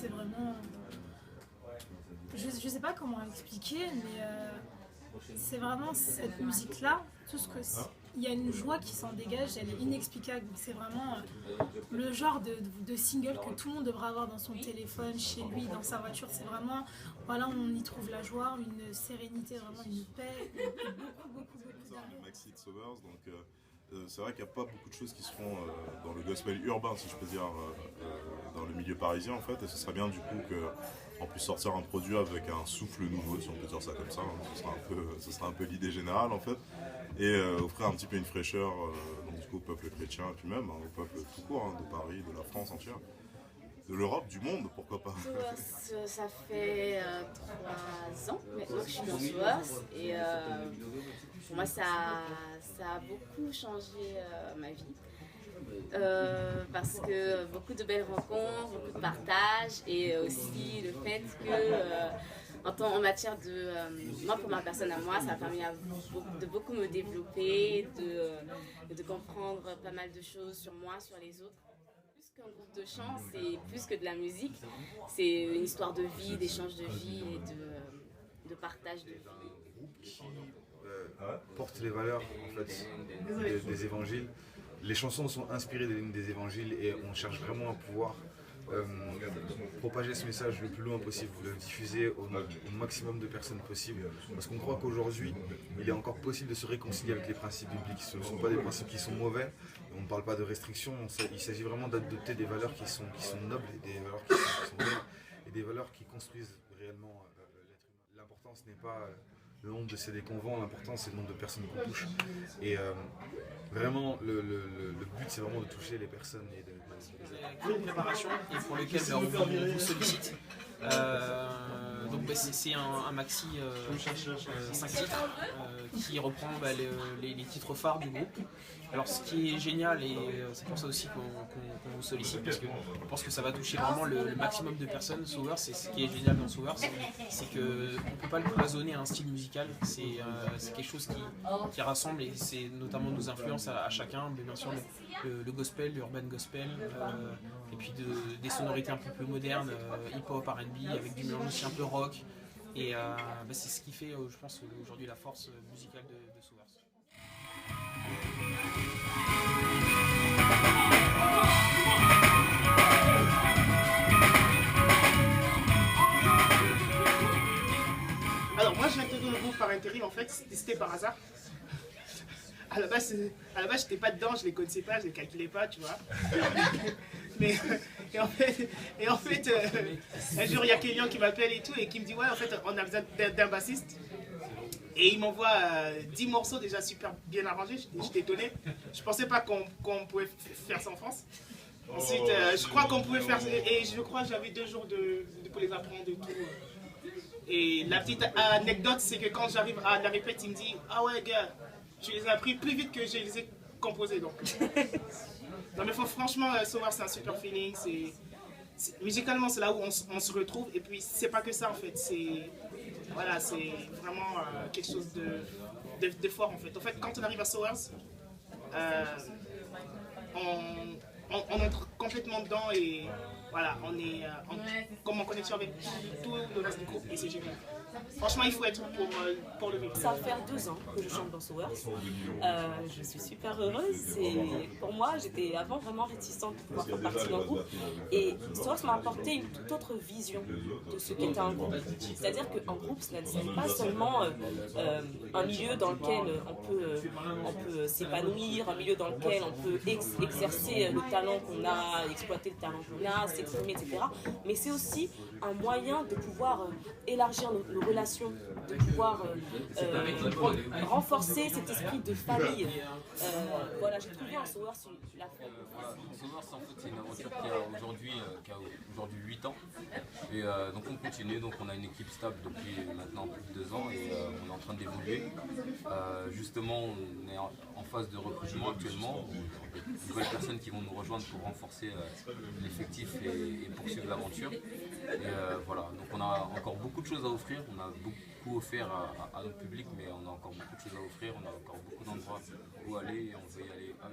c'est vraiment... Je sais pas comment expliquer, mais c'est vraiment cette musique-là, tout ce que... Il y a une joie qui s'en dégage, elle est inexplicable. C'est vraiment le genre de single que tout le monde devrait avoir dans son téléphone, chez lui, dans sa voiture. C'est vraiment, voilà, on y trouve la joie, une sérénité, vraiment une paix, et beaucoup d'amour. Le maxi de Sauveurs, donc c'est vrai qu'il n'y a pas beaucoup de choses qui se font dans le gospel urbain, si je peux dire, dans le milieu parisien en fait, et ce serait bien du coup qu'on puisse sortir un produit avec un souffle nouveau, si on peut dire ça comme ça, hein. Ce sera un peu l'idée générale en fait, et offrir un petit peu une fraîcheur donc, du coup, au peuple chrétien, et puis même au peuple tout court, hein, de Paris, de la France entière, de l'Europe, du monde, pourquoi pas. Ça fait 3 ans maintenant que je suis dans Source et pour moi ça a beaucoup changé ma vie. Parce que beaucoup de belles rencontres, beaucoup de partage et aussi le fait que en matière de... moi pour ma personne à moi, ça a permis de beaucoup me développer, de comprendre pas mal de choses sur moi, sur les autres. Plus qu'un groupe de chant, c'est plus que de la musique, c'est une histoire de vie, d'échange de vie et de partage de vie. Qui porte les valeurs en fait, des évangiles. Les chansons sont inspirées des évangiles et on cherche vraiment à pouvoir propager ce message le plus loin possible, le diffuser au maximum de personnes possible. Parce qu'on croit qu'aujourd'hui, il est encore possible de se réconcilier avec les principes bibliques. Ce ne sont pas des principes qui sont mauvais, on ne parle pas de restrictions, il s'agit vraiment d'adopter des valeurs qui sont nobles et des valeurs qui sont belles et des valeurs qui construisent réellement l'être humain. L'important ce n'est pas le nombre de CD qu'on vend, l'important c'est le nombre de personnes qu'on touche. Et vraiment, le but c'est vraiment de toucher les personnes et de les aider. Une préparation et pour lequel on vous sollicite. Donc c'est un maxi 5 titres qui reprend les titres phares du groupe. Alors ce qui est génial, et c'est pour ça aussi qu'on vous sollicite, parce qu'on pense que ça va toucher vraiment le maximum de personnes. Sauveurs, c'est ce qui est génial dans Sauveurs, c'est qu'on ne peut pas le cloisonner à un style musical, c'est quelque chose qui rassemble, et c'est notamment nos influences à chacun, mais bien sûr le gospel, l'urban gospel, et puis des sonorités un peu plus modernes, hip-hop, R&B, avec du mélange aussi un peu rock, et c'est ce qui fait, je pense, aujourd'hui la force musicale de Sauveurs. Alors moi j'ai intégré le groupe par intérim, en fait c'était par hasard. À la base j'étais pas dedans, je les connaissais pas, je les calculais pas, tu vois. Et en fait un jour il y a quelqu'un qui m'appelle et tout et qui me dit ouais en fait on a besoin d'un bassiste. Et il m'envoie 10 morceaux déjà super bien arrangés, j'étais étonné. Je pensais pas qu'on pouvait faire ça en France. Ensuite, je crois qu'on pouvait faire... Et je crois que j'avais 2 jours pour les apprendre et tout. Et la petite anecdote, c'est que quand j'arrive à la répète, il me dit « Ah ouais, gars, tu les as appris plus vite que je les ai composés. » Donc. Non mais franchement, Sauveur, c'est un super feeling. Musicalement, c'est là où on se retrouve. Et puis, c'est pas que ça, en fait. Voilà, c'est vraiment quelque chose de fort en fait. En fait, quand on arrive à Sauveurs, on entre complètement dedans et voilà, on est comme en connexion avec tout le reste du groupe et c'est génial. Franchement, il faut être pour le vivre. Ça va faire 2 ans que je chante dans Sauveurs. Je suis super heureuse. Pour moi, j'étais avant vraiment réticente de pouvoir faire partie d'un groupe. Et Sauveurs m'a apporté une toute autre vision de ce qu'était un groupe. C'est-à-dire qu'un groupe, ce n'est pas seulement un milieu dans lequel on peut s'épanouir, un milieu dans lequel on peut exercer le talent qu'on a, exploiter le talent qu'on a, s'exprimer, etc. Mais c'est aussi un moyen de pouvoir élargir nos relations, de pouvoir renforcer cet esprit de famille. Voilà, j'ai trouvé en Sauveurs la Sauveurs, en fait, c'est une aventure qui a aujourd'hui 8 ans. Et donc on continue, donc on a une équipe stable depuis maintenant plus de 2 ans et on est en train d'évoluer. Justement, on est en phase de recrutement actuellement. De nouvelles personnes qui vont nous rejoindre pour renforcer l'effectif et poursuivre l'aventure. Et voilà, donc on a encore beaucoup de choses à offrir, on a beaucoup offert à notre public, mais on a encore beaucoup de choses à offrir, on a encore beaucoup d'endroits où aller et on veut y aller avec